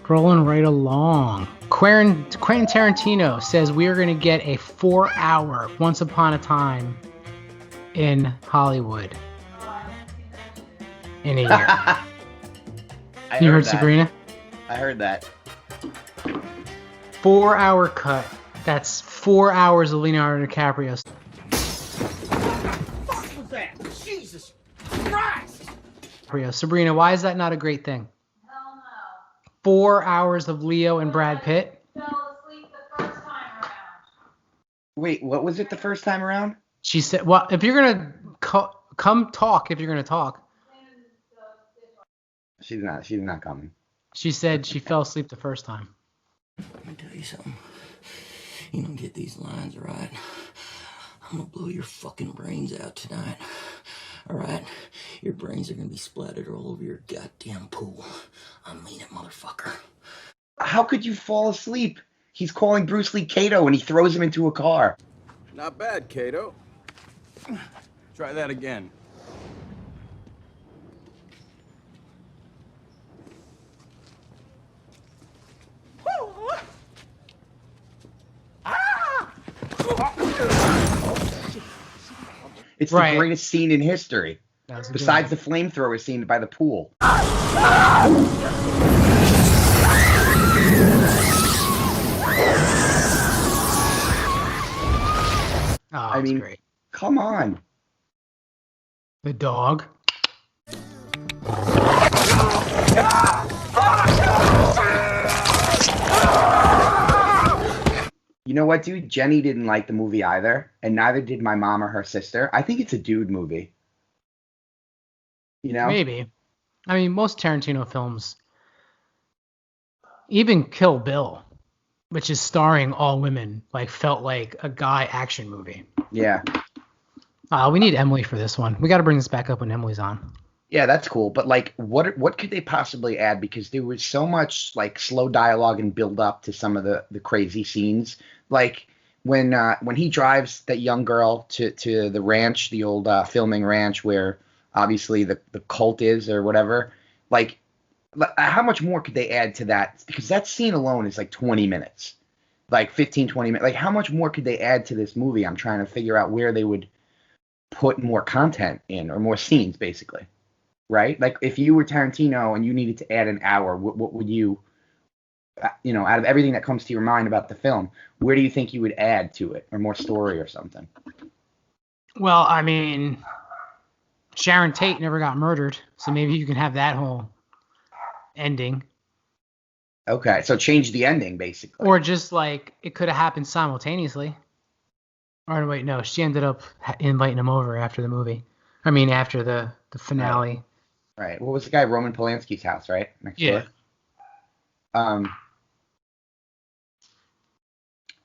Rolling right along. Quentin Tarantino says we are going to get a 4-hour Once Upon a Time in Hollywood in a year. I You heard heard that. Sabrina? I heard that. 4-hour cut. That's 4 hours of Leonardo DiCaprio. What was that? Jesus Christ! Sabrina, why is that not a great thing? Hell no. 4 hours of Leo and Brad Pitt. Fell asleep the first time around. Wait, what was it the first time around? She said, well, if you're going to come talk, if you're going to talk. She's not coming. She said she fell asleep the first time. Let me tell you something. You don't get these lines right, I'm gonna blow your fucking brains out tonight. Alright? Your brains are gonna be splattered all over your goddamn pool. I mean it, motherfucker. How could you fall asleep? He's calling Bruce Lee Kato and he throws him into a car. Not bad, Kato. Try that again. It's the greatest scene in history. Besides the flamethrower scene by the pool. I mean, great. Come on. The dog. You know what, dude? Jenny didn't like the movie either, and neither did my mom or her sister. I think it's a dude movie. You know? Maybe. I mean, most Tarantino films, even Kill Bill, which is starring all women, like felt like a guy action movie. Yeah. We need Emily for this one. We got to bring this back up when Emily's on. Yeah, that's cool. But like, what could they possibly add? Because there was so much like slow dialogue and build up to some of the crazy scenes. Like when he drives that young girl to the ranch, the old filming ranch where obviously the cult is or whatever. Like, how much more could they add to that? Because that scene alone is like 20 minutes, like 15, 20 minutes. Like, how much more could they add to this movie? I'm trying to figure out where they would put more content in or more scenes, basically. Right? Like, if you were Tarantino and you needed to add an hour, what would you, out of everything that comes to your mind about the film, where do you think you would add to it, or more story or something? Well, I mean, Sharon Tate never got murdered, so maybe you can have that whole ending. Okay, so change the ending, basically. Or just like it could have happened simultaneously. Or wait, no, she ended up inviting him over after the movie. I mean, after the finale. Right. What was the guy? Roman Polanski's house, right? Next door.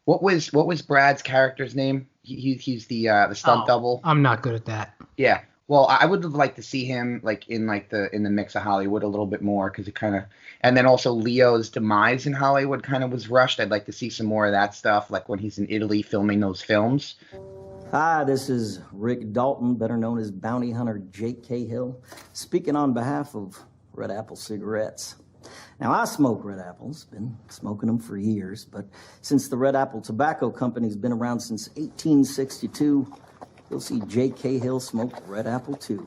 What was Brad's character's name? He's the stunt double. I'm not good at that. Yeah. Well, I would have liked to see him like in the mix of Hollywood a little bit more, because it kind of, and then also Leo's demise in Hollywood kind of was rushed. I'd like to see some more of that stuff, like when he's in Italy filming those films. Hi, this is Rick Dalton, better known as Bounty Hunter Jake Cahill, speaking on behalf of Red Apple Cigarettes. Now, I smoke Red Apples, been smoking them for years, but since the Red Apple Tobacco Company's been around since 1862, you'll see Jake Cahill smoke Red Apple too.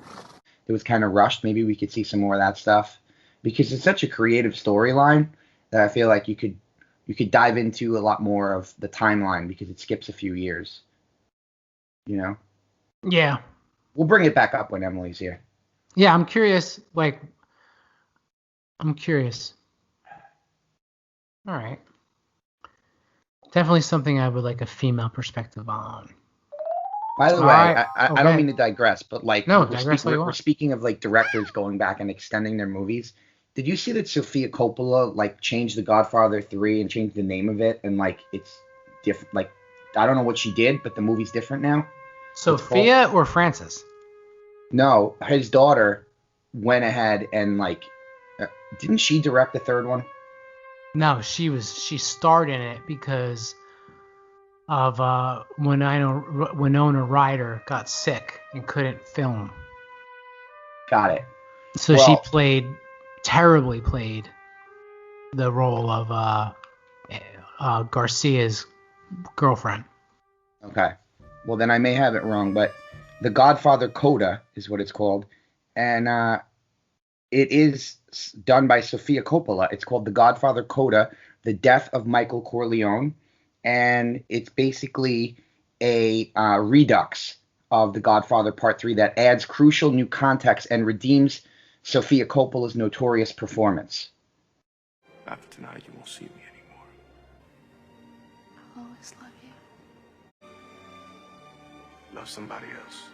It was kind of rushed. Maybe we could see some more of that stuff, because it's such a creative storyline that I feel like you could dive into a lot more of the timeline, because it skips a few years. You know? Yeah. We'll bring it back up when Emily's here. Yeah, I'm curious. I'm curious. All right. Definitely something I would like a female perspective on. By the way, right. I don't mean to digress, but like, no, we're speaking of like directors going back and extending their movies. Did you see that Sophia Coppola like changed the Godfather 3 and changed the name of it, and like it's different? Like, I don't know what she did, but the movie's different now. Sophia or Frances? No, his daughter went ahead and like, didn't she direct the third one? No, she starred in it because of Winona Ryder got sick and couldn't film. Got it. So she terribly played the role of Garcia's girlfriend. Okay. Well, then I may have it wrong, but The Godfather Coda is what it's called, and it is done by Sophia Coppola. It's called The Godfather Coda: The Death of Michael Corleone, and it's basically a redux of The Godfather Part 3 that adds crucial new context and redeems Sophia Coppola's notorious performance. After tonight, you won't see me anymore. I'll always love you. Love somebody else.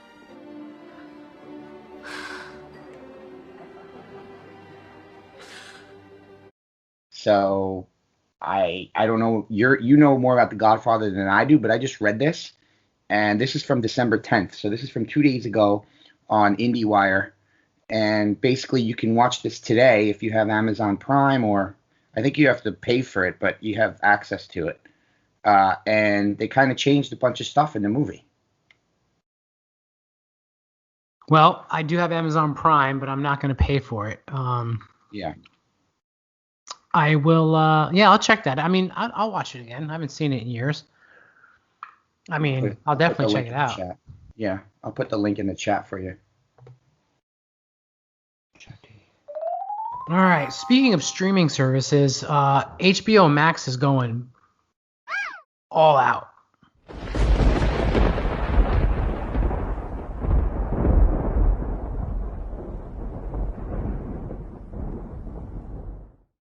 So I don't know, you know more about The Godfather than I do, but I just read this, and this is from December 10th. So this is from 2 days ago on IndieWire, and basically you can watch this today if you have Amazon Prime, or I think you have to pay for it, but you have access to it. And they kind of changed a bunch of stuff in the movie. Well, I do have Amazon Prime, but I'm not going to pay for it. Yeah. I will. Yeah, I'll check that. I mean, I'll watch it again. I haven't seen it in years. I mean, I'll put the definitely check link it in the out. chat. Yeah, I'll put the link in the chat for you. All right. Speaking of streaming services, HBO Max is going all out.